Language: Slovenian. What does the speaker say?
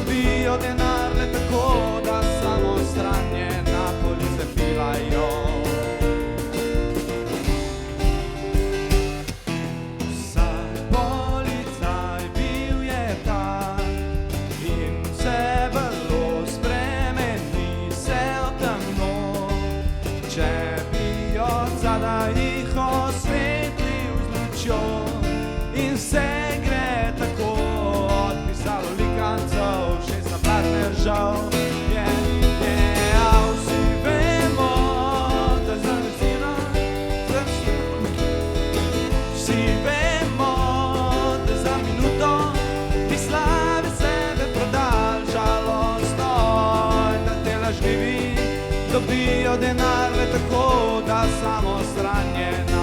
dobijo denar le tako, da samo stranje na police filajo. Vsak policaj bil je tak in vse bilo spremeni se v temno. Če bi od zadaj jih osvetlil z lučjo in vse gre tako, odpisalo likancev, 6 na partneržav. A vsi vemo, da za vecino vsi vemo, da za minuto bi slave sebe prodal, žalostno, in da te lažnivi dobijo denar le tako, da samo stranje